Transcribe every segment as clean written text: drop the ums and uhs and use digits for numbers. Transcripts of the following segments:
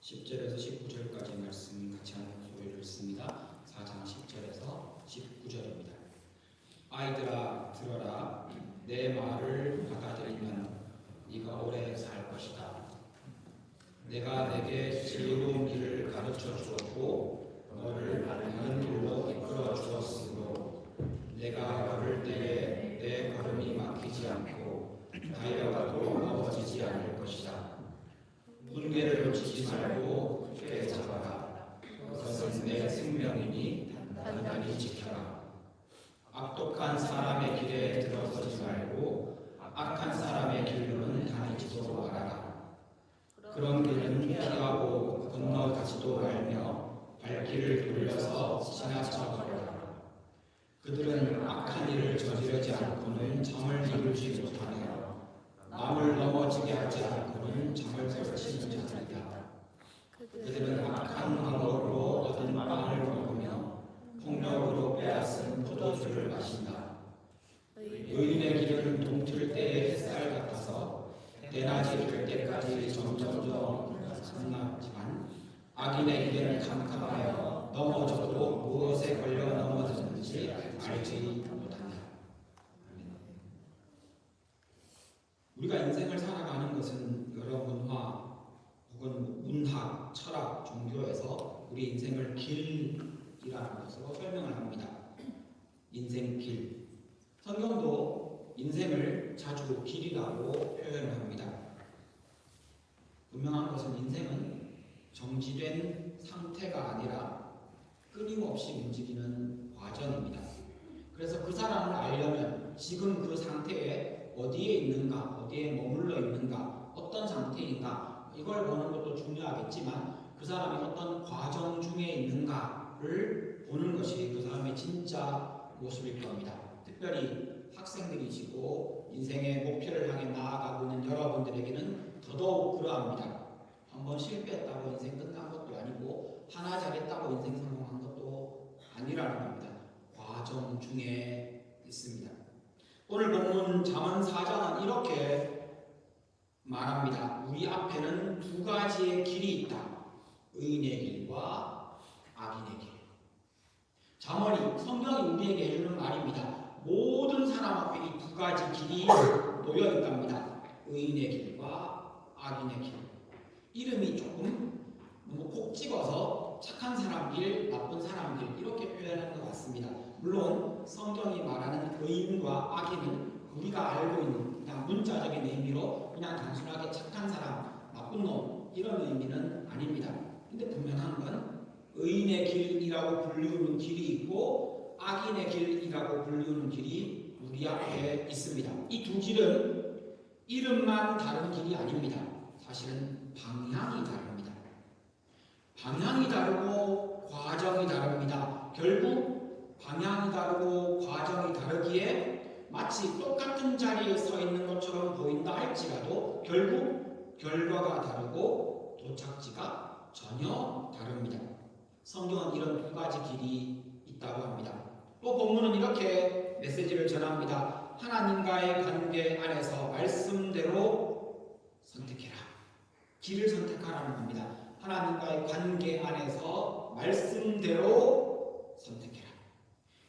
10절에서 19절까지 말씀 같이 한 소리를 읽습니다. 4장 10절에서 19절입니다. 아이들아 들어라. 내 말을 받아들이면 네가 오래 살 것이다. 내가 내게 지혜로운 길을 가르쳐 주었고 너를 바른 길로 이끌어 주었으므로 내가 걸을 때에 내 걸음이 막히지 않고 달려가도 넘어지지 않을 것이다. 문개를 놓치지 말고 굳게 잡아라. 그것은 내 생명이니 단단히 지켜라. 악독한 사람의 길에 들어서지 말고 악한 사람의 길로는 다니지도 말아라. 그런 길은 피하고 건너가지도 말며 발길을 돌려서 지나쳐버려라. 그들은 악한 일을 저지르지 않고는 잠을 이루지 못하며 남을 넘어지게 하지 않고는 잠을 설치는 자들이다. 그들은 악한 방법으로 얻은 빵을 먹으며 폭력으로 빼앗은 포도주를 마신다. 의인의 길은 동틀 때의 햇살 같아서 대낮이 될 때까지 점점점 상납지만 악인의 길은 캄캄하여 넘어져도 무엇에 걸려 넘어졌는지 알지 못한다. 우리가 인생을 살아가는 것은 여러 문화 혹은 문학, 철학, 종교에서 우리 인생을 길이라는 것으로 설명을 합니다. 인생길. 성경도 인생을 자주 길이라고 표현을 합니다. 분명한 것은 인생은 정지된 상태가 아니라 끊임없이 움직이는 과정입니다. 그래서 그 사람을 알려면 지금 그 상태에 어디에 있는가, 어디에 머물러 있는가, 어떤 상태인가 이걸 보는 것도 중요하겠지만 그 사람이 어떤 과정 중에 있는가를 보는 것이 그 사람의 진짜 모습일 겁니다. 특별히 학생들이시고 인생의 목표를 향해 나아가고 있는 여러분들에게는 더더욱 그러합니다. 한번 실패했다고 인생 끝난 것도 아니고 하나 잘했다고 인생 성공한 것도 아니라는 겁니다. 과정 중에 있습니다. 오늘 본문 잠언 4장은 이렇게 말합니다. 우리 앞에는 두 가지의 길이 있다. 의인의 길과 악인의 길. 잠언이 성경이 우리에게 해주는 말입니다. 모든 사람 앞에 이 두 가지 길이 놓여 있답니다. 의인의 길과 악인의 길. 이름이 조금 너무 콕 찍어서 착한 사람 길, 나쁜 사람 길 이렇게 표현하는 것 같습니다. 물론 성경이 말하는 의인과 악인은 우리가 알고 있는 그냥 문자적인 의미로 그냥 단순하게 착한 사람, 나쁜 놈 이런 의미는 아닙니다. 근데 분명한 건 의인의 길이라고 불리우는 길이 있고 악인의 길이라고 불리우는 길이 우리 앞에 있습니다. 이 두 길은 이름만 다른 길이 아닙니다. 사실은 방향이 다릅니다. 방향이 다르고 과정이 다릅니다. 결국 방향이 다르고 과정이 다르기에 마치 똑같은 자리에 서 있는 것처럼 보인다 할지라도 결국 결과가 다르고 도착지가 전혀 다릅니다. 성경은 이런 두 가지 길이 있다고 합니다. 또 본문은 이렇게 메시지를 전합니다. 하나님과의 관계 안에서 말씀대로 선택해라. 길을 선택하라는 겁니다. 하나님과의 관계 안에서 말씀대로 선택해라.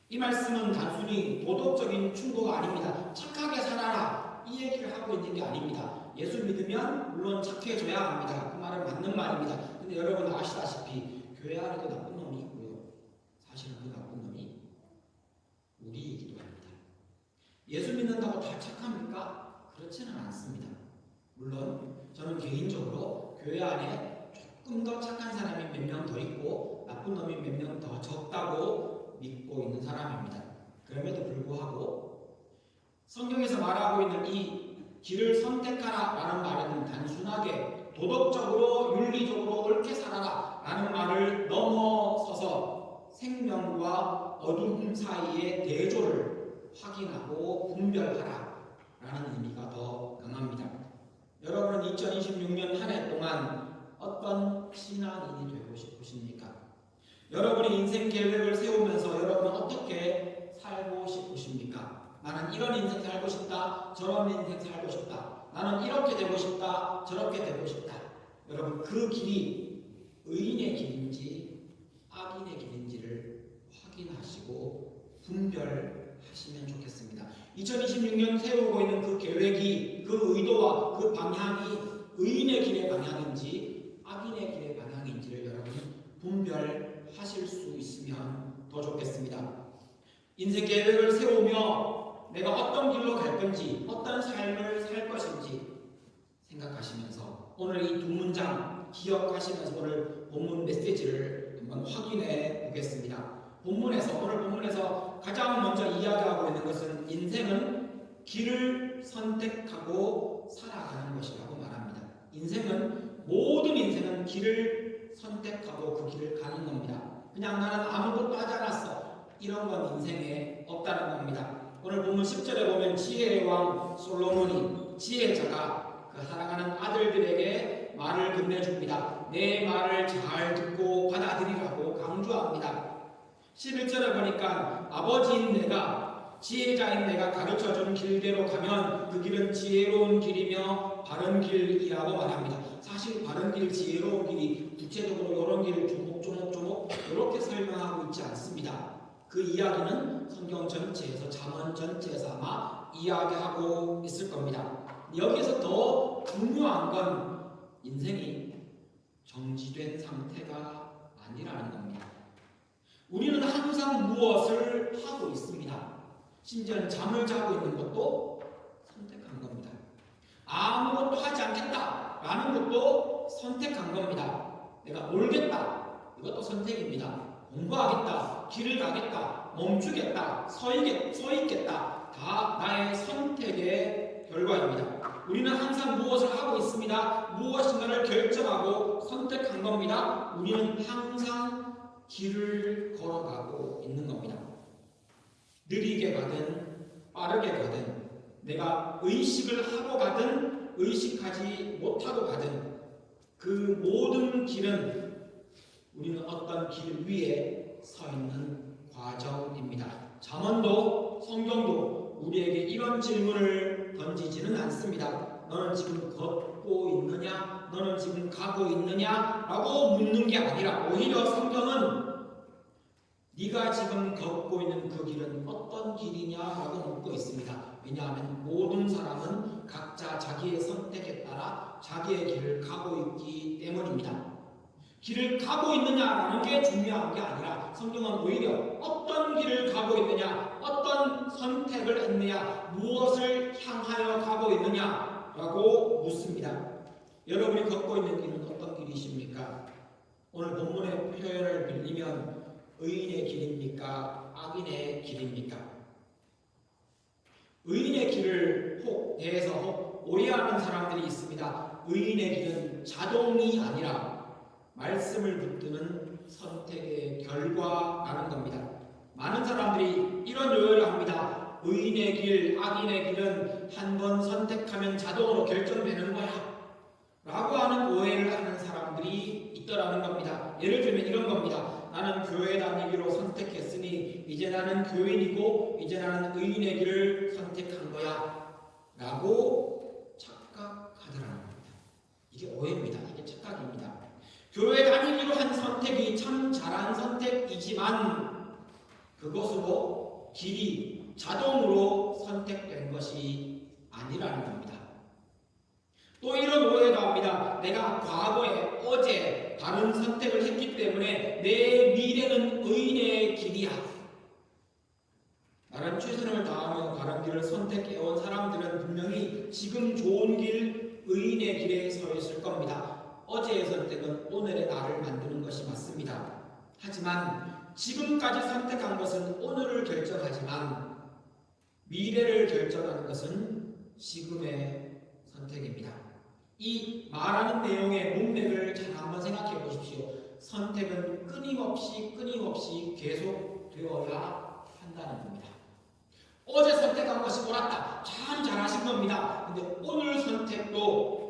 이 말씀은 단순히 도덕적인 충고가 아닙니다. 착하게 살아라 이 얘기를 하고 있는 게 아닙니다. 예수 믿으면 물론 착해져야 합니다. 그 말은 맞는 말입니다. 근데 여러분 아시다시피 교회 안에도 나쁜 놈이 있고요. 사실은 그 나쁜 놈이 우리이기도 합니다. 예수 믿는다고 다 착합니까? 그렇지는 않습니다. 물론 저는 개인적으로 교회 안에 조금 더 착한 사람이 몇 명 더 있고 나쁜 놈이 몇 명 더 적다고 믿고 있는 사람입니다. 그럼에도 불구하고 성경에서 말하고 있는 이 길을 선택하라 라는 말에는 단순하게 도덕적으로 윤리적으로 옳게 살아라 라는 말을 넘어서서 생명과 어둠 사이의 대조를 확인하고 분별하라 라는 의미가 더 강합니다. 여러분은 2026년 한 해 동안 어떤 신앙인이 되고 싶으십니까? 여러분이 인생 계획을 세우면서 여러분은 어떻게 살고 싶으십니까? 나는 이런 인생 살고 싶다. 저런 인생 살고 싶다. 나는 이렇게 되고 싶다. 저렇게 되고 싶다. 여러분 그 길이 의인의 길인지 악인의 길인지를 확인하시고 분별하시면 좋겠습니다. 2026년 세우고 있는 그 계획이, 그 의도와 그 방향이 의인의 길의 방향인지 악인의 길의 방향인지를 여러분 분별하실 수 있으면 더 좋겠습니다. 인생 계획을 세우며 내가 어떤 길로 갈 건지, 어떤 삶을 살 것인지 생각하시면서 오늘 이 두 문장 기억하시면서 오늘 본문 메시지를 한번 확인해 보겠습니다. 오늘 본문에서 가장 먼저 이야기하고 있는 것은 인생은 길을 선택하고 살아가는 것이라고 말합니다. 모든 인생은 길을 선택하고 그 길을 가는 겁니다. 그냥 나는 아무것도 하지 않았어, 이런 건 인생에 없다는 겁니다. 오늘 본문 10절에 보면 지혜의 왕 솔로몬이, 지혜자가 그 사랑하는 아들들에게 말을 건네줍니다. 내 말을 잘 듣고 받아들이라고 강조합니다. 11절에 보니까 아버지인 내가, 지혜자인 내가 가르쳐준 길대로 가면 그 길은 지혜로운 길이며 바른 길이라고 말합니다. 사실 바른 길, 지혜로운 길이 구체적으로 이런 길을 조목조목 이렇게 설명하고 있지 않습니다. 그 이야기는 성경 전체에서, 잠언 전체에서 아마 이야기하고 있을 겁니다. 여기서 더 중요한 건 인생이 정지된 상태가 아니라는 겁니다. 우리는 항상 무엇을 하고 있습니다. 심지어는 잠을 자고 있는 것도 선택한 겁니다. 아무것도 하지 않겠다라는 것도 선택한 겁니다. 내가 놀겠다, 이것도 선택입니다. 공부하겠다, 길을 가겠다, 멈추겠다, 서 있겠다, 다 나의 선택의 결과입니다. 우리는 항상 무엇을 하고 있습니다. 무엇인가를 결정하고 선택한 겁니다. 우리는 항상 길을 걸어가고 있는 겁니다. 느리게 가든 빠르게 가든, 내가 의식을 하고 가든 의식하지 못하고 가든 그 모든 길은 우리는 어떤 길 위에 서 있는 과정입니다. 잠언도 성경도 우리에게 이런 질문을 던지지는 않습니다. 너는 지금 걷고 있느냐? 너는 지금 가고 있느냐? 라고 묻는 게 아니라 오히려 성경은 네가 지금 걷고 있는 그 길은 어떤 길이냐라고 묻고 있습니다. 왜냐하면 모든 사람은 각자 자기의 선택에 따라 자기의 길을 가고 있기 때문입니다. 길을 가고 있느냐라는 게 중요한 게 아니라 성경은 오히려 어떤 길을 가고 있느냐, 어떤 선택을 했느냐, 무엇을 향하여 가고 있느냐라고 묻습니다. 여러분이 걷고 있는 길은 어떤 길이십니까? 오늘 본문의 표현을 빌리면 의인의 길입니까? 악인의 길입니까? 의인의 길을 대해서 오해하는 사람들이 있습니다. 의인의 길은 자동이 아니라 말씀을 붙드는 선택의 결과라는 겁니다. 많은 사람들이 이런 오해를 합니다. 의인의 길, 악인의 길은 한 번 선택하면 자동으로 결정되는 거야 라고 하는 오해를 하는 사람들이 있더라는 겁니다. 예를 들면 이런 겁니다. 나는 교회 다니기로 선택했으니 이제 나는 교인이고 이제 나는 의인의 길을 선택한 거야 라고 착각하더라는 겁니다. 이게 오해입니다. 이게 착각입니다. 교회 다니기로 한 선택이 참 잘한 선택이지만 그것으로 길이 자동으로 선택된 것이 아니라는 겁니다. 또 이런 오해도 합니다. 내가 과거에 어제 다른 선택을 했기 때문에 내 미래는 의인의 길이야. 나는 최선을 다하며 다른 길을 선택해온 사람들은 분명히 지금 좋은 길, 의인의 길에 서 있을 겁니다. 어제의 선택은 오늘의 나를 만드는 것이 맞습니다. 하지만 지금까지 선택한 것은 오늘을 결정하지만 미래를 결정하는 것은 지금의 선택입니다. 이 말하는 내용의 문맥을 잘 한번 생각해 보십시오. 선택은 끊임없이 계속되어야 한다는 겁니다. 어제 선택한 것이 옳았다, 참 잘하신 겁니다. 근데 오늘 선택도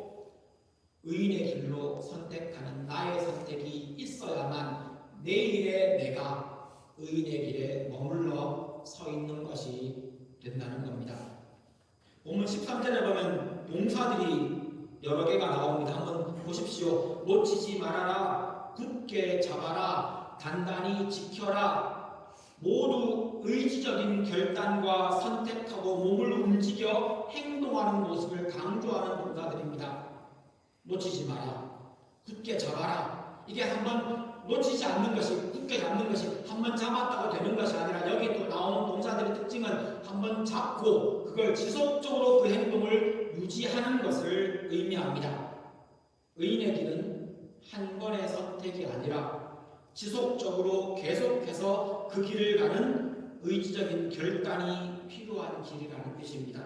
의인의 길로 선택하는 나의 선택이 있어야만 내일의 내가 의인의 길에 머물러 서 있는 것이 된다는 겁니다. 본문 13절에 보면 동사들이 여러 개가 나옵니다. 한번 보십시오. 놓치지 말아라, 굳게 잡아라, 단단히 지켜라. 모두 의지적인 결단과 선택하고 몸을 움직여 행동하는 모습을 강조하는 동사들입니다. 놓치지 마라, 굳게 잡아라. 이게 한번 놓치지 않는 것이, 굳게 잡는 것이 한번 잡았다고 되는 것이 아니라, 여기 또 나오는 동사들의 특징은 한번 잡고 그걸 지속적으로 그 행동을 유지하는 것을 의미합니다. 의인의 길은 한 번의 선택이 아니라 지속적으로 계속해서 그 길을 가는 의지적인 결단이 필요한 길이라는 뜻입니다.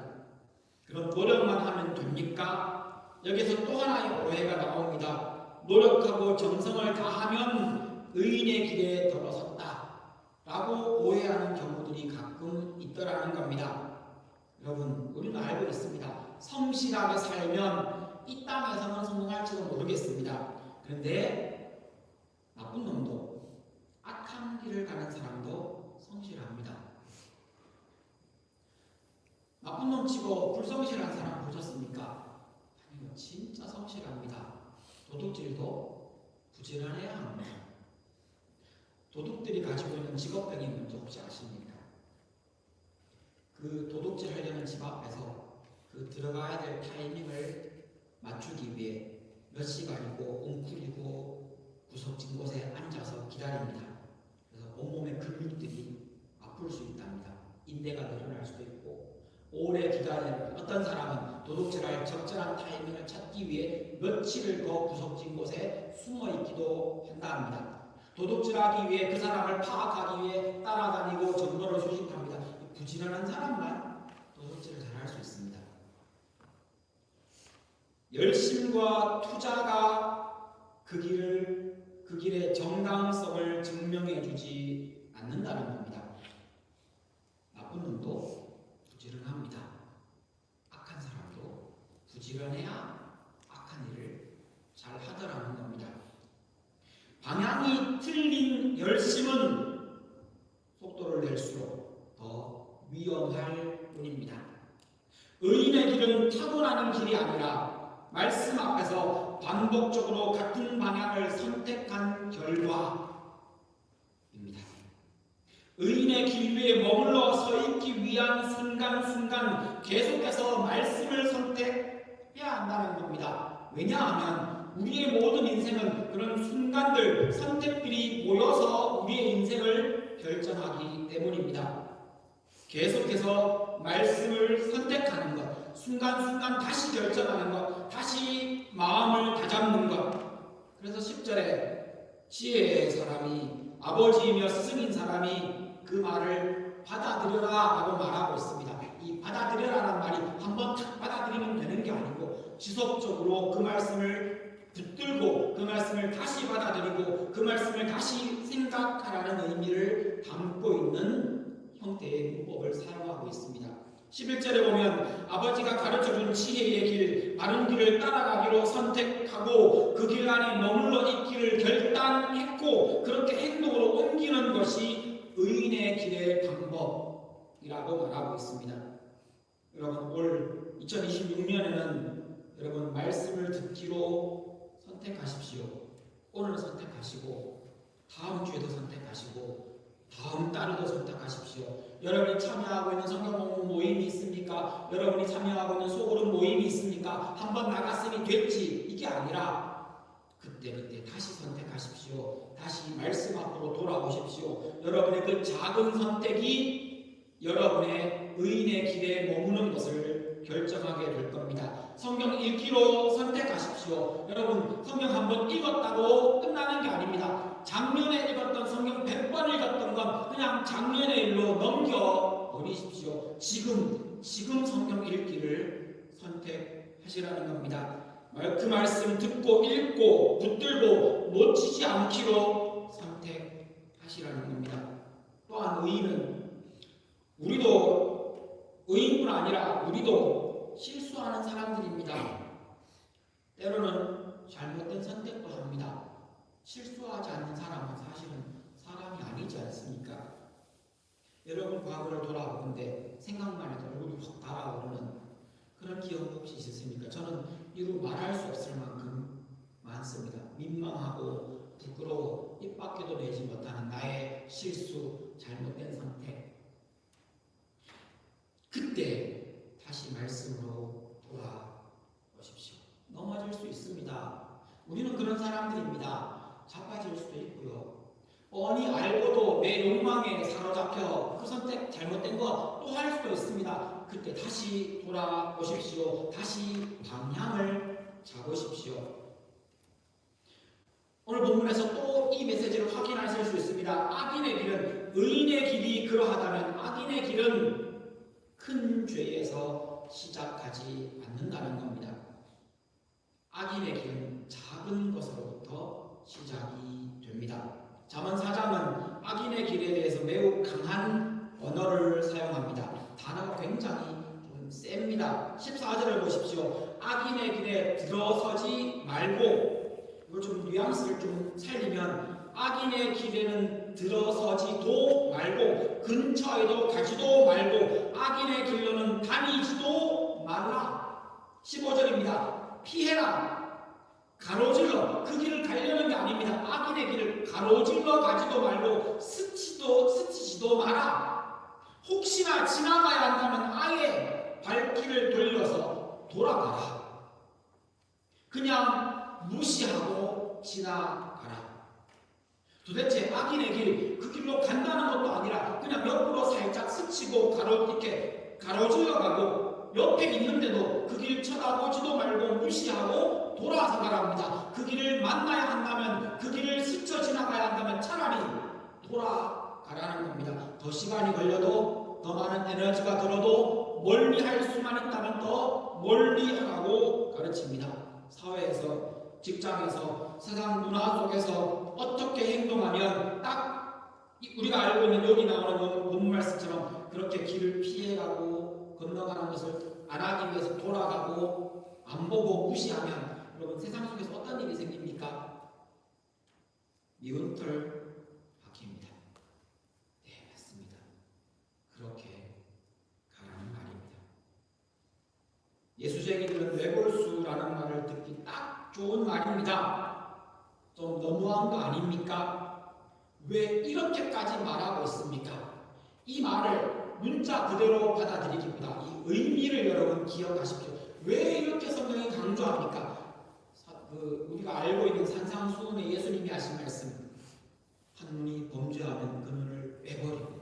그럼 노력만 하면 됩니까? 여기서 또 하나의 오해가 나옵니다. 노력하고 정성을 다하면 의인의 길에 들어섰다 라고 오해하는 경우들이 가끔 있더라는 겁니다. 여러분, 우리는 알고 있습니다. 성실하게 살면 이 땅에서는 성공할지도 모르겠습니다. 그런데 나쁜 놈도, 악한 길을 가는 사람도 성실합니다. 나쁜 놈 치고 불성실한 사람 보셨습니까? 아니요, 진짜 성실합니다. 도둑질도 부지런해야 합니다. 도둑들이 가지고 있는 직업병이 뭔지 혹시 아십니까? 그 도둑질 하려는 집 앞에서 그 들어가야 될 타이밍을 맞추기 위해 몇 시간이고 웅크리고 구석진 곳에 앉아서 기다립니다. 그래서 온몸의 근육들이 아플 수 있답니다. 인대가 늘어날 수도 있고, 오래 기다리는, 어떤 사람은 도둑질할 적절한 타이밍을 찾기 위해 며칠을 더 구석진 곳에 숨어 있기도 한답니다. 도둑질하기 위해 그 사람을 파악하기 위해 따라다니고 정보를 수집합니다. 부지런한 사람만 도둑질을 잘할 수 있습니다. 열심과 투자가 그 길의 정당성을 증명해주지 않는다는 겁니다. 나쁜 놈도 부지런합니다. 악한 사람도 부지런해야 악한 일을 잘 하더라는 겁니다. 방향이 틀린 열심은 속도를 낼수록 더 위험할 뿐입니다. 의인의 길은 타고나는 길이 아니라 말씀 앞에서 반복적으로 같은 방향을 선택한 결과입니다. 의인의 길 위에 머물러 서 있기 위한 순간순간 계속해서 말씀을 선택해야 한다는 겁니다. 왜냐하면 우리의 모든 인생은 그런 순간들, 선택들이 모여서 우리의 인생을 결정하기 때문입니다. 계속해서 말씀을 선택하는 것, 순간순간 다시 결정하는 것, 다시 마음을 다잡는 것. 그래서 10절에 지혜의 사람이, 아버지이며 스승인 사람이 그 말을 받아들여라 라고 말하고 있습니다. 이 받아들여라는 말이 한번 탁 받아들이면 되는 게 아니고 지속적으로 그 말씀을 붙들고 그 말씀을 다시 받아들이고 그 말씀을 다시 생각하라는 의미를 담고 있는 형태의 문법을 사용하고 있습니다. 11절에 보면 아버지가 가르쳐준 지혜의 길, 바른 길을 따라가기로 선택하고 그 길 안에 머물러 있기를 결단했고 그렇게 행동으로 옮기는 것이 의인의 길의 방법이라고 말하고 있습니다. 여러분, 올 2026년에는 여러분 말씀을 듣기로 선택하십시오. 오늘 선택하시고 다음 주에도 선택하시고 다음 달에도 선택하십시오. 여러분이 참여하고 있는 성경 모임이 있습니까? 여러분이 참여하고 있는 소그룹 모임이 있습니까? 한번 나갔으니 됐지, 이게 아니라 그때 다시 선택하십시오. 다시 말씀 앞으로 돌아오십시오. 여러분의 그 작은 선택이 여러분의 의인의 길에 머무는 것을 결정하게 될 겁니다. 성경 읽기로 선택하십시오. 여러분, 성경 한번 읽었다고 끝나는 게 아닙니다. 작년에 읽었던 성경 100번 읽었던 건 그냥 작년의 일로 넘겨버리십시오. 지금 성경 읽기를 선택하시라는 겁니다. 그 말씀 듣고 읽고 붙들고 놓치지 않기로 선택하시라는 겁니다. 또한 의인은 우리도 의인뿐 아니라 우리도 실수하는 사람들입니다. 때로는 잘못된 선택도 합니다. 실수하지 않는 사람은 사실은 사람이 아니지 않습니까? 여러분 과거를 돌아보는데 생각만 해도 얼굴이 확 달아오르는 그런 기억 혹시 있으십니까? 저는 이루 말할 수 없을 만큼 많습니다. 민망하고 부끄러워 입 밖에도 내지 못하는 나의 실수, 잘못된 상태. 그때 다시 말씀으로 돌아오십시오. 넘어질 수 있습니다. 우리는 그런 사람들입니다. 자빠질 수도 있고요. 뻔히 알고도 내 욕망에 사로잡혀 그 선택 잘못된 거 또 할 수도 있습니다. 그때 다시 돌아오십시오. 다시 방향을 잡으십시오. 오늘 본문에서 또 이 메시지를 확인하실 수 있습니다. 악인의 길은, 의인의 길이 그러하다면 악인의 길은 큰 죄에서 시작하지 않는다는 겁니다. 악인의 길은 작은 것으로부터 시작이 됩니다. 잠언 4장은 악인의 길에 대해서 매우 강한 언어를 사용합니다. 단어가 굉장히 좀 셉니다. 14절을 보십시오. 악인의 길에 들어서지 말고, 이걸 좀 뉘앙스를 좀 살리면 악인의 길에는 들어서지도 말고 근처에도 가지도 말고 악인의 길로는 다니지도 말라. 15절입니다. 피해라. 가로질러 그 길을 가려는 게 아닙니다. 악인의 길을 가로질러 가지도 말고 스치지도 마라. 혹시나 지나가야 한다면 아예 발길을 돌려서 돌아가라. 그냥 무시하고 지나가라. 도대체 악인의 길, 그 길로 간다는 것도 아니라 그냥 옆으로 살짝 스치고 이렇게 가로질러 가고 옆에 있는데도 그 길 쳐다보지도 말고 무시하고 돌아서 가랍니다. 그 길을 만나야 한다면, 그 길을 스쳐 지나가야 한다면 차라리 돌아가라는 겁니다. 더 시간이 걸려도, 더 많은 에너지가 들어도 멀리 할 수만 있다면 더 멀리 하라고 가르칩니다. 사회에서, 직장에서, 세상 문화 속에서 어떻게 행동하면 딱 우리가 알고 있는 여기 나오는 본문 말씀처럼 그렇게 길을 피해가고 건너가는 것을 안 하기 위해서 돌아가고 안 보고 무시하면 여러분 세상 속에서 어떤 일이 생깁니까? 미운털 박힙니다. 네, 맞습니다. 그렇게 가라는 말입니다. 예수쟁이들은 뇌골수라는 말을 듣기 딱 좋은 말입니다. 좀 너무한 거 아닙니까? 왜 이렇게까지 말하고 있습니까? 이 말을 문자 그대로 받아들이기보다 이 의미를 여러분 기억하십시오. 왜 이렇게 성경이 강조합니까? 우리가 알고 있는 산상수훈의 예수님이 하신 말씀, 한 눈이 범죄하면 그 눈을 빼버리고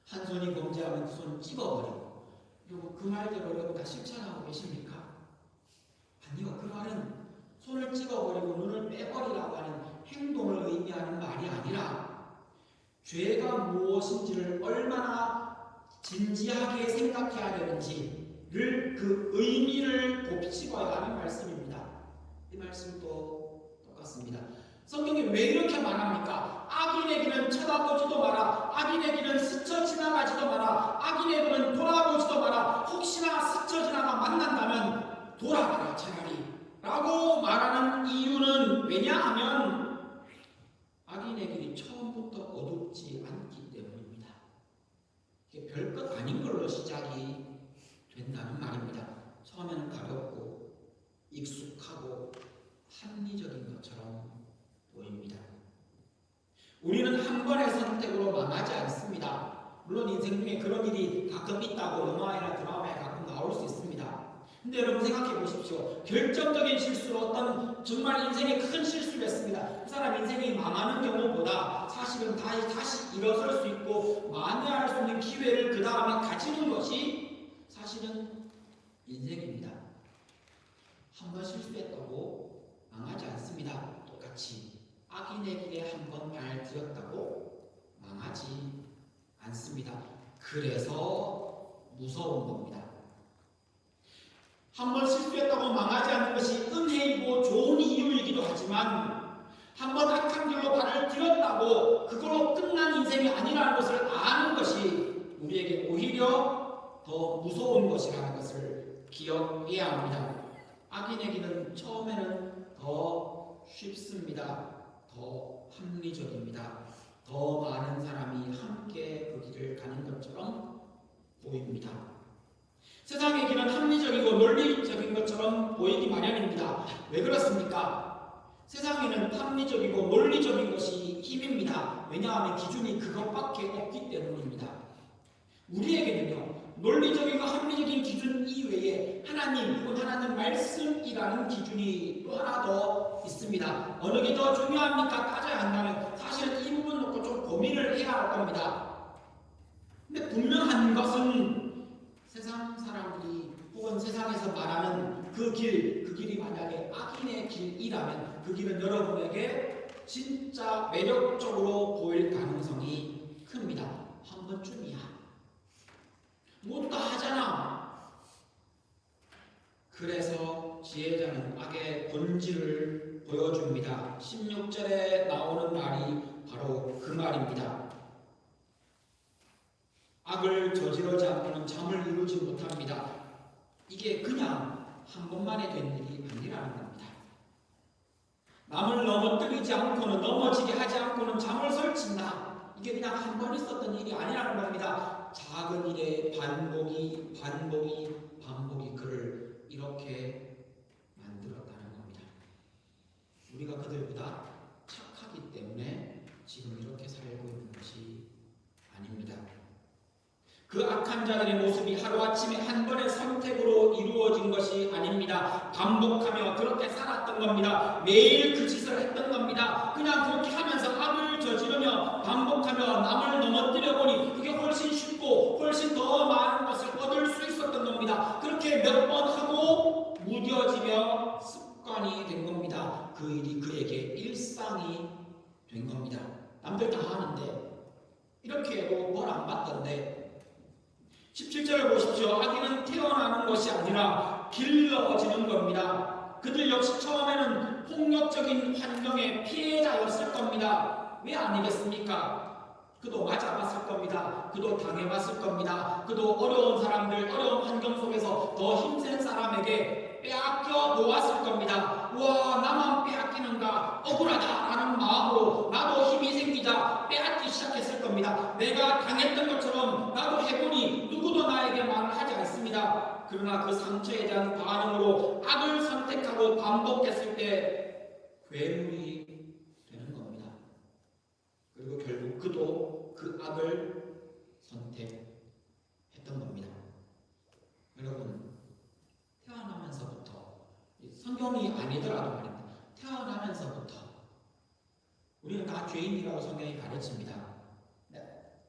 한 손이 범죄하면 그 손을 찝어버리고, 그리고 그 말대로 여러분 다 실천하고 계십니까? 아니요. 그 말은 손을 찍어버리고 눈을 빼버리라고 하는 행동을 의미하는 말이 아니라 죄가 무엇인지를 얼마나 진지하게 생각해야 되는지를 그 의미를 곱씹어야 하는 말씀입니다. 이 말씀도 똑같습니다. 성경이 왜 이렇게 말합니까? 악인의 길은 쳐다보지도 마라. 악인의 길은 스쳐 지나가지도 마라. 악인의 길은 돌아보지도 마라. 혹시나 스쳐 지나가 만난다면 돌아가라 차라리 라고 말하는 이유는 왜냐하면 악인의 길이 처음부터 어둡지 않기 때문입니다. 이게 별것 아닌 걸로 시작이 된다는 말입니다. 처음에는 가볍고 익숙하고 합리적인 것처럼 보입니다. 우리는 한 번의 선택으로 망하지 않습니다. 물론 인생 중에 그런 일이 가끔 있다고 영화나 드라마에 가끔 나올 수 있습니다. 근데 여러분 생각해 보십시오. 결정적인 실수로 어떤 정말 인생에 큰 실수를 했습니다. 그 사람 인생이 망하는 경우보다 사실은 다시 일어설 수 있고 만회할 수 있는 기회를 그 다음에 가지는 것이 사실은 인생입니다. 한 번 실수했다고 망하지 않습니다. 똑같이 악인의 길에 한 번 발 들였다고 망하지 않습니다. 그래서 무서운 겁니다. 한 번 실수했다고 망하지 않는 것이 은혜이고 좋은 이유이기도 하지만 한 번 악한 길로 발을 들였다고 그걸로 끝난 인생이 아니라는 것을 아는 것이 우리에게 오히려 더 무서운 것이라는 것을 기억해야 합니다. 악인의 길은 처음에는 더 쉽습니다. 더 합리적입니다. 더 많은 사람이 함께 그 길을 가는 것처럼 보입니다. 세상의 길은 합리적이고 논리적인 것처럼 보이기 마련입니다. 왜 그렇습니까? 세상에는 합리적이고 논리적인 것이 힘입니다. 왜냐하면 기준이 그것밖에 없기 때문입니다. 우리에게는요, 논리적이고 합리적인 기준 이외에 하나님 혹은 하나님 말씀이라는 기준이 또 하나 더 있습니다. 어느 게 더 중요합니까? 따져야 한다면 사실은 이 부분 놓고 좀 고민을 해야 할 겁니다. 근데 분명한 것은 세상 사람들이 혹은 세상에서 말하는 그 길이 만약에 악인의 길이라면 그 길은 여러분에게 진짜 매력적으로 보일 가능성이 큽니다. 한 번쯤이야. 못 다 하잖아. 그래서 지혜자는 악의 본질을 보여줍니다. 16절에 나오는 말이 바로 그 말입니다. 악을 저지르지 않고는 잠을 이루지 못합니다. 이게 그냥 한 번만에 된 일이 아니라는 겁니다. 남을 넘어뜨리지 않고는, 넘어지게 하지 않고는 잠을 설친다. 이게 그냥 한 번 있었던 일이 아니라는 겁니다. 작은 일의 반복이 그를 이렇게 만들었다는 겁니다. 우리가 그들보다 착하기 때문에 지금 이렇게 살고 있는 것이 아닙니다. 그 악한 자들의 모습이 하루아침에 한 번의 선택으로 이루어진 것이 아닙니다. 반복하며 그렇게 살았던 겁니다. 매일 그 짓을 했던 겁니다. 그냥 그렇게 하면서 악을 저지르며 반복하며 남을 넘어뜨려 보니 그게 훨씬 쉽고 훨씬 더 많은 것을 얻을 수 있었던 겁니다. 그렇게 몇 번 하고 무뎌지며 습관이 된 겁니다. 그 일이 그에게 일상이 된 겁니다. 남들 다 하는데 이렇게 해도 뭘 안 받던데 17절을 보십시오. 악인은 태어나는 것이 아니라 길러지는 겁니다. 그들 역시 처음에는 폭력적인 환경의 피해자였을 겁니다. 왜 아니겠습니까? 그도 맞아봤을 겁니다. 그도 당해봤을 겁니다. 그도 어려운 사람들, 어려운 환경 속에서 더 힘센 사람에게 빼앗겨 놓았을 겁니다. 와, 나만 빼앗기는가? 억울하다라는 마음으로 나도 힘이 생기자 빼앗기 시작했을 겁니다. 내가 당했던 것처럼 나도 해보니 누구도 나에게 말을 하지 않습니다. 그러나 그 상처에 대한 반응으로 악을 선택하고 반복했을 때 괴물이 되는 겁니다. 그리고 결국 그도 그 악을 선택했던 겁니다. 여러분, 태어나면서부터 성경이 아니더라도 말입니다. 태어나면서부터 우리는 다 죄인이라고 성경이 가르칩니다.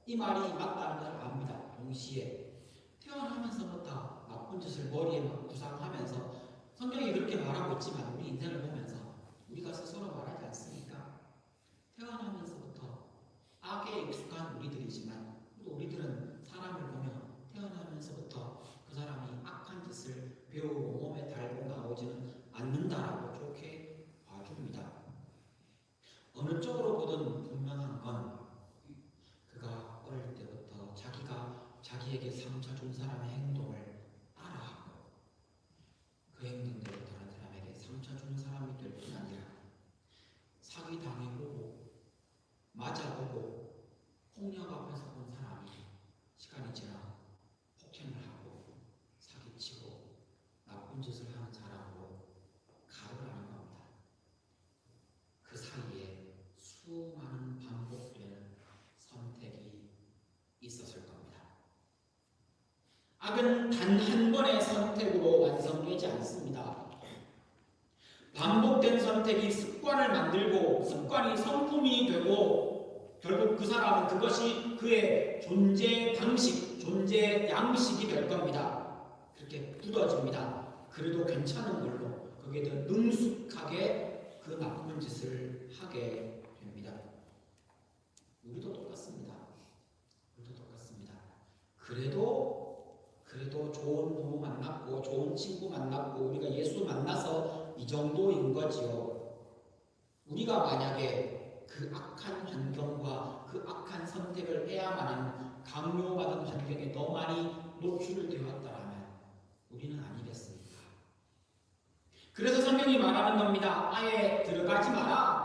이 말이 맞다는 걸 압니다. 동시에 태어나면서부터 나쁜 짓을 머리에 막 구상하면서 성경이 그렇게 말하고 있지만 우리 인생을 보면서 우리가 스스로 말하지 않습니까? 태어나면서부터 악에 익숙한 우리들이지만 또 우리들은 사람을 보면 태어나면서부터 그 사람이 악한 짓을 배우고 몸에 달고 나오지는 않는다라고 좋게 봐줍니다. 어느 쪽으로 보든 분명한 건 그가 어릴 때부터 자기에게 상처 준 사람의 행동을 따라하고 그 행동대로 다른 사람에게 상처 주는 사람이 될 뿐 아니라 사기 당해보고 맞아보고 폭력 앞에서 본 사람이 시간이 지나 폭행을 하고 사기치고 나쁜 짓을 하는 사람으로 가르라는 겁니다. 그 사이에 수많은 반복되는 선택이 있었을 겁니다. 악은 단 한 번의 선택으로 완성되지 않습니다. 반복된 선택이 습관을 만들고 습관이 성품이 되고 결국 그 사람은 그것이 그의 존재 방식, 존재 양식이 될 겁니다. 그렇게 굳어집니다. 그래도 괜찮은 걸로 거기에 더 능숙하게 그 나쁜 짓을 하게 됩니다. 우리도 똑같습니다. 그래도 좋은 부부 만났고 좋은 친구 만났고 우리가 예수 만나서 이 정도인 거지요. 우리가 만약에 그 악한 환경과 그 악한 선택을 해야만 하는 강요받은 환경에 더 많이 노출되었다면 우리는 아니겠습니까? 그래서 성경이 말하는 겁니다. 아예 들어가지 마라.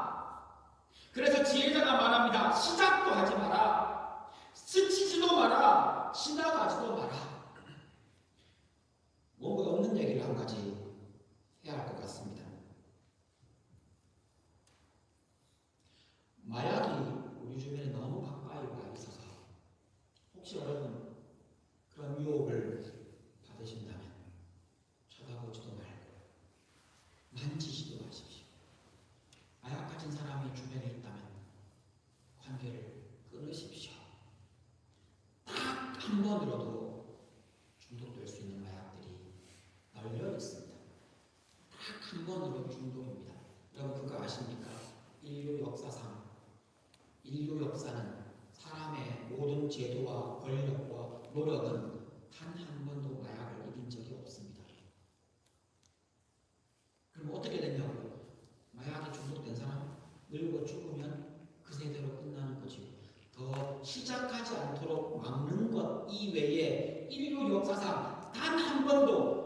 그래서 지혜자가 말합니다. 시작도 하지 마라. 스치지도 마라. 지나가지도 마라. 뭔가 없는 얘기를 한 가지 해야 할 것 같습니다. 중독입니다. 여러분 그거 아십니까? 인류 역사상 인류 역사는 사람의 모든 제도와 권력과 노력은 단 한 번도 마약을 이긴 적이 없습니다. 그럼 어떻게 되냐고요? 마약에 중독된 사람 늙어 죽으면 그 세대로 끝나는 거죠. 더 시작하지 않도록 막는 것 이외에 인류 역사상 단 한 번도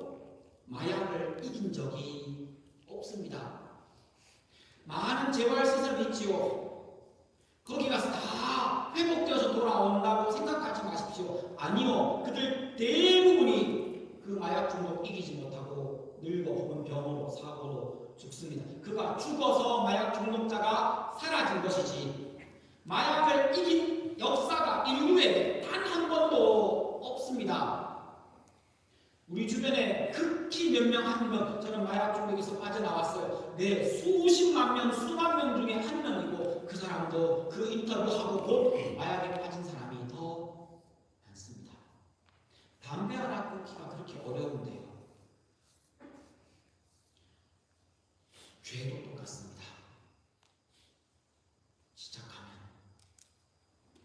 마약을 이긴 적이 없습니다. 많은 재활시설이 있지요. 거기 가서 다 회복되어서 돌아온다고 생각하지 마십시오. 아니요. 그들 대부분이 그 마약 중독 이기지 못하고 늙어 혹은 병으로 사고로 죽습니다. 그가 죽어서 마약 중독자가 사라진 것이지 마약을 이긴 역사가 인류에 단 한 번도 없습니다. 우리 주변에 극히 몇 명 한 명, 저는 마약 중독에서 빠져나왔어요. 네, 수십만 명, 수만 명 중에 한 명이고 그 사람도 그 인터뷰하고 곧 마약에 빠진 사람이 더 많습니다. 담배 하나 끊기가 그렇게 어려운데요. 죄도 똑같습니다.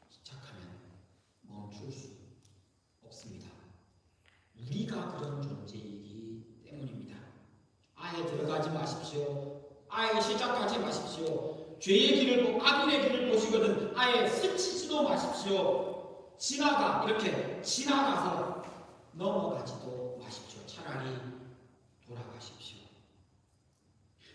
시작하면 멈출 수 없습니다. 우리가 그런 존재이기 때문입니다. 아예 들어가지 마십시오. 아예 시작하지 마십시오. 죄의 길을 악인의 길을 보시거든 아예 스치지도 마십시오. 이렇게 지나가서 넘어가지도 마십시오. 차라리 돌아가십시오.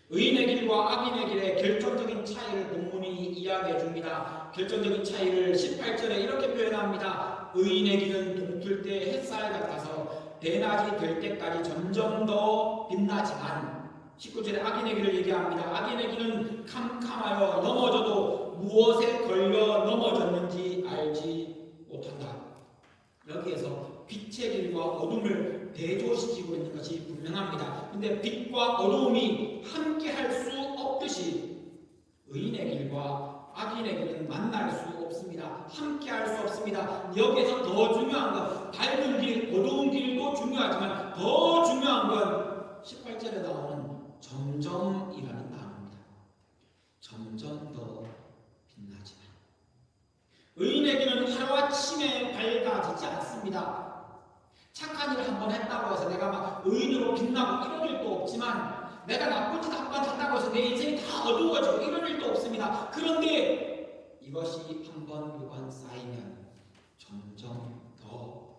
의인의 길과 악인의 길의 결정적인 차이를 본문이 이야기해 줍니다. 결정적인 차이를 18절에 이렇게 표현합니다. 의인의 길은 동틀 때 햇살 같아서 대낮이 될 때까지 점점 더 빛나지만 19절에 악인의 길을 얘기합니다. 악인의 길은 캄캄하여 넘어져도 무엇에 걸려 넘어졌는지 알지 못한다. 여기에서 빛의 길과 어둠을 대조시키고 있는 것이 분명합니다. 근데 빛과 어둠이 함께 할 수 없듯이 의인의 길과 악인의 길은 만날 수 없습니다. 함께 할 수 없습니다. 여기에서 더 중요한 건 밝은 길, 어두운 길도 중요하지만 더 중요한 건 18절에 나오는 점점이라는 단어입니다. 점점 더 빛나지만 의인의 길은 하루아침에 밝아지지 않습니다. 착한 일을 한번 했다고 해서 내가 막 의인으로 빛나고 이런 일도 없지만 내가 나쁜 짓 한 번 한다고 해서 내 인생이 다 어두워지고 이런 일도 없습니다. 그런데 이것이 한 번, 두 번 쌓이면 점점 더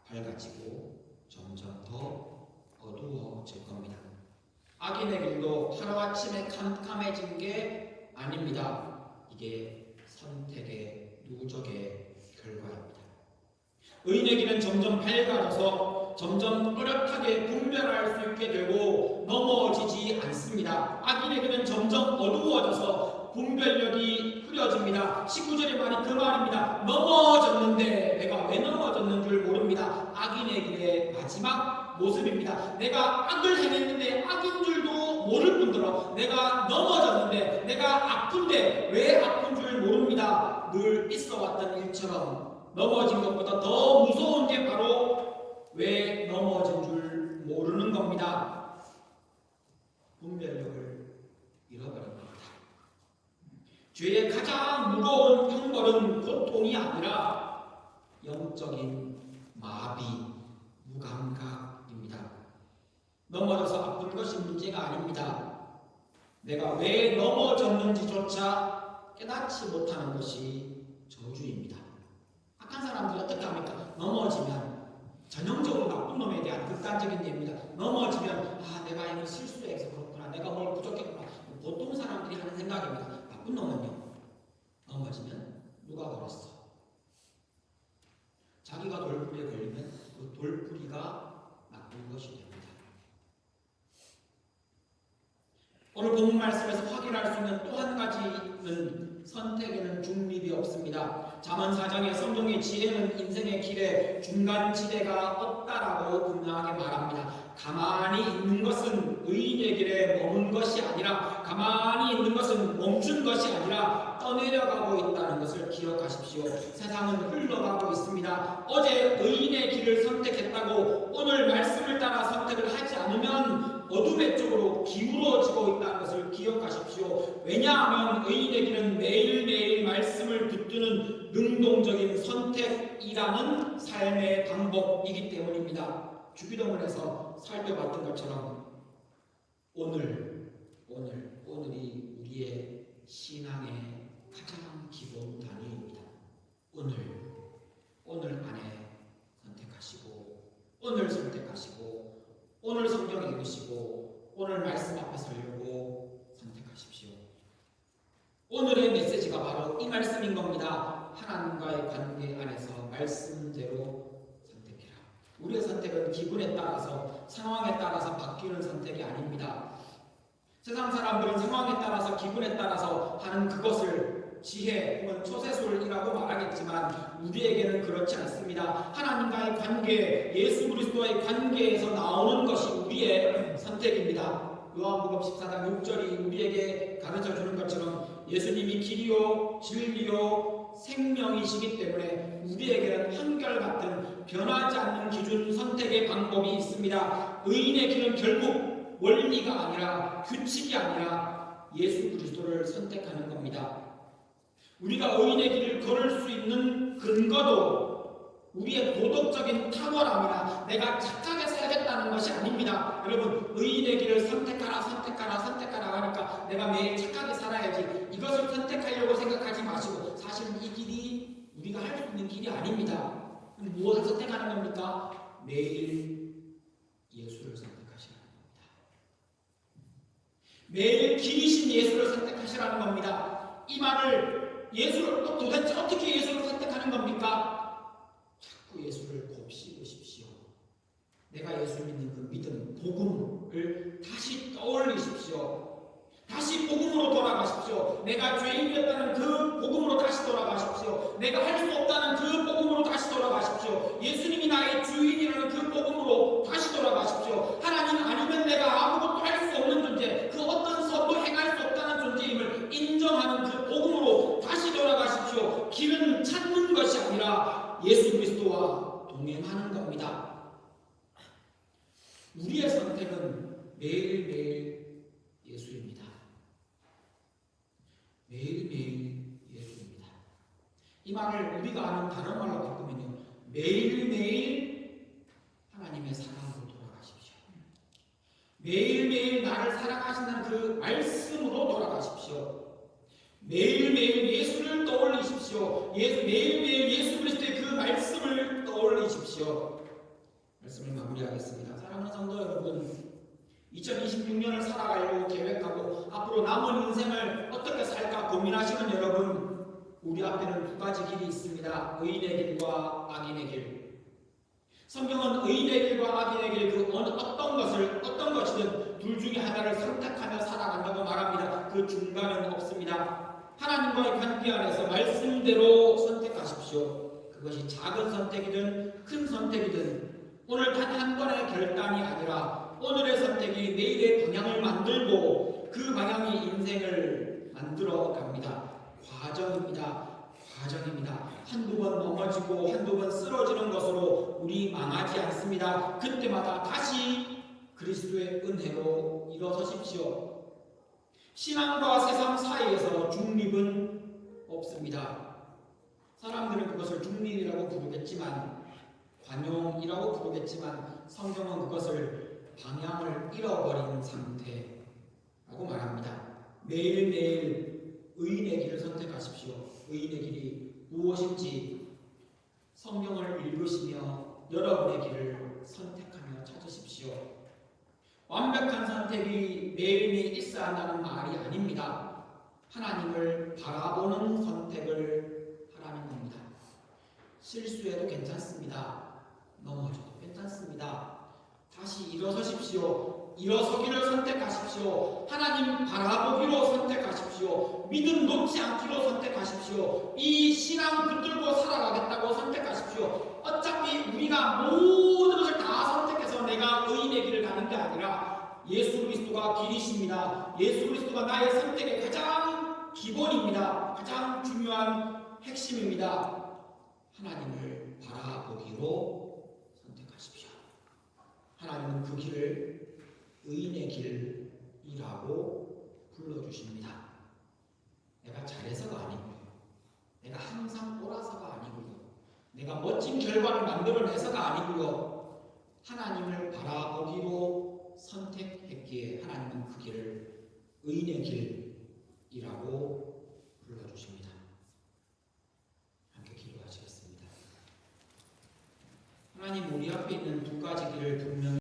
밝아지고 점점 더 어두워질 겁니다. 악인의 길도 하루아침에 캄캄해진 게 아닙니다. 이게 선택의 누적의 결과입니다. 의인의 길은 점점 밝아져서 점점 또렷하게 분별할 수 있게 되고 넘어지지 않습니다. 악인의 길은 점점 어두워져서 분별력이 흐려집니다. 19절의 말이 그 말입니다. 넘어졌는데 내가 왜 넘어졌는 줄 모릅니다. 악인의 길의 마지막 모습입니다. 내가 악을 행했는데 악인 줄도 모를 뿐더러 내가 넘어졌는데 내가 아픈데 왜 아픈 줄 모릅니다. 늘 있어왔던 일처럼 넘어진 것보다 더 무서운 게 바로 왜 넘어진 줄 모르는 겁니다. 분별력을 잃어버린 겁니다. 죄의 가장 무거운 형벌은 고통이 아니라 영적인 마비, 무감각입니다. 넘어져서 아픈 것이 문제가 아닙니다. 내가 왜 넘어졌는지조차 깨닫지 못하는 것이 저주입니다. 악한 사람들이 어떻게 합니까? 넘어지면 전형적으로 나쁜 놈에 대한 극단적인 예입니다. 넘어지면 내가 이거 실수해서 그렇구나. 내가 뭘 부족했구나. 보통 사람들이 하는 생각입니다. 나쁜 놈은요. 넘어지면 누가 걸었어? 자기가 돌풀이에 걸리면 그 돌풀이가 나쁜 것이 됩니다. 오늘 본문 말씀에서 확인할 수 있는 또 한 가지는 선택에는 중립이 없습니다. 잠언 4장의 성경의 지혜는 인생의 길에 중간지대가 없다라고 분명하게 말합니다. 가만히 있는 것은 의인의 길에 머문 것이 아니라 가만히 있는 것은 멈춘 것이 아니라 떠내려가고 있다는 것을 기억하십시오. 세상은 흘러가고 있습니다. 어제 의인의 길을 선택했다고 오늘 말씀을 따라 선택을 하지 않으면 어둠의 쪽으로 기울어지고 있다는 것을 기억하십시오. 왜냐하면 의인의 길은 매일매일 말씀을 붙드는 능동적인 선택이라는 삶의 방법이기 때문입니다. 주기도문에서 살펴봤던 것처럼 오늘이 우리의 신앙의 가장 기본 단위입니다. 오늘 안에 선택하시고, 오늘 선택하시고, 오늘 성경 읽으시고, 오늘 말씀 앞에 서려고 선택하십시오. 오늘의 메시지가 바로 이 말씀인 겁니다. 하나님과의 관계 안에서 말씀대로 선택해라. 우리의 선택은 기분에 따라서, 상황에 따라서 바뀌는 선택이 아닙니다. 세상 사람들은 상황에 따라서, 기분에 따라서 하는 그것을 지혜 혹은 초세술이라고 말하겠지만 우리에게는 그렇지 않습니다. 하나님과의 관계, 예수 그리스도와의 관계에서 나오는 것이 우리의 선택입니다. 요한복음 14장 6절이 우리에게 가르쳐주는 것처럼 예수님이 길이요 진리요 생명이시기 때문에 우리에게는 한결같은 변하지 않는 기준 선택의 방법이 있습니다. 의인의 길은 결국 원리가 아니라 규칙이 아니라 예수 그리스도를 선택하는 겁니다. 우리가 의인의 길을 걸을 수 있는 근거도 우리의 도덕적인 탁월함이나 내가 착하게 살겠다는 것이 아닙니다. 여러분, 의인의 길을 선택하라 하니까 내가 매일 착하게 살아야지, 이것을 선택하려고 생각하지 마시고, 사실 이 길이 우리가 할 수 있는 길이 아닙니다. 무엇을 선택하는 겁니까? 매일 예수를 선택하시라는 겁니다. 매일 길이신 예수를 선택하시라는 겁니다. 이 말을 예수를 도대체 어떻게 예수를 선택하는 겁니까? 자꾸 예수를 곱씹으십시오. 내가 예수 믿는 그 믿음, 복음을 다시 떠올리십시오. 다시 복음으로 돌아가십시오. 내가 죄인이었다는 그 복음으로 다시 돌아가십시오. 내가 할 수 없다는 그 복음으로 다시 돌아가십시오. 예수님이 나의 주인이라는 그 복음으로 다시 돌아가십시오. 하나님 아니면 내가 아무것도 할 수 없는 존재, 그 어떤 선도 행할 수 없다는 존재임을 인정하는 그 복음으로 다시 돌아가십시오. 길은 찾는 것이 아니라 예수 그리스도와 동행하는 겁니다. 우리의 선택은 매일매일 예수입니다. 매일매일 예수입니다. 이 말을 우리가 아는 다른 말로 바꾸면요, 매일매일 하나님의 사랑으로 돌아가십시오. 매일매일 나를 사랑하신다는 그 말씀으로 돌아가십시오. 매일매일 예수를 떠올리십시오. 매일매일 예수 그리스도의 그 말씀을 떠올리십시오. 말씀을 마무리하겠습니다. 사랑하는 성도 여러분, 2026년을 살아가려고 계획하고 앞으로 남은 인생을 어떻게 살까 고민하시는 여러분, 우리 앞에는 두 가지 길이 있습니다. 의인의 길과 악인의 길. 성경은 의인의 길과 악인의 길, 그 어떤 것이든 둘 중에 하나를 선택하며 살아간다고 말합니다. 그 중간은 없습니다. 하나님과의 관계 안에서 말씀대로 선택하십시오. 그것이 작은 선택이든 큰 선택이든 오늘 단 한 번의 결단이 아니라 오늘의 선택이 내일의 방향을 만들고 그 방향이 인생을 만들어 갑니다. 과정입니다. 한두 번 넘어지고 한두 번 쓰러지는 것으로 우리 망하지 않습니다. 그때마다 다시 그리스도의 은혜로 일어서십시오. 신앙과 세상 사이에서 중립은 없습니다. 사람들은 그것을 중립이라고 부르겠지만, 관용이라고 부르겠지만, 성경은 그것을 방향을 잃어버린 상태라고 말합니다. 매일매일 의인의 길을 선택하십시오. 의인의 길이 무엇인지 성경을 읽으시며 여러분의 길을 선택하며 찾으십시오. 완벽한 선택이 매일매일 있어야 한다는 말이 아닙니다. 하나님을 바라보는 선택을 하라는 겁니다. 실수해도 괜찮습니다. 넘어져도 괜찮습니다. 다시 일어서십시오. 일어서기를 선택하십시오. 하나님 바라보기로 선택하십시오. 믿음 놓지 않기로 선택하십시오. 이 신앙 붙들고 살아가겠다고 선택하십시오. 어차피 우리가 모든 것을 다 선택해서 내가 의인의 길을 가는 게 아니라 예수 그리스도가 길이십니다. 예수 그리스도가 나의 선택의 가장 기본입니다. 가장 중요한 핵심입니다. 하나님을 바라보기로 선택하십시오. 하나님은 그 길을 의인의 길이라고 불러주십니다. 내가 잘해서가 아니고요. 내가 항상 옳아서가 아니고요. 내가 멋진 결과를 만들어내서가 아니고요. 하나님을 바라보기로 선택했기에 하나님은 그 길을 의인의 길이라고 불러주십니다.